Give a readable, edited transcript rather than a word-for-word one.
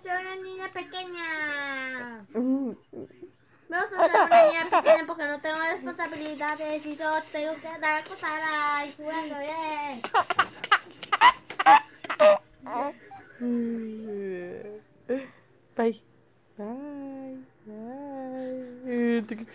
Soy una niña pequeña. Vamos a ser una niña pequeña porque no tengo responsabilidades y solo tengo que andar acostada y jugando bien. Bye. Bye. Bye.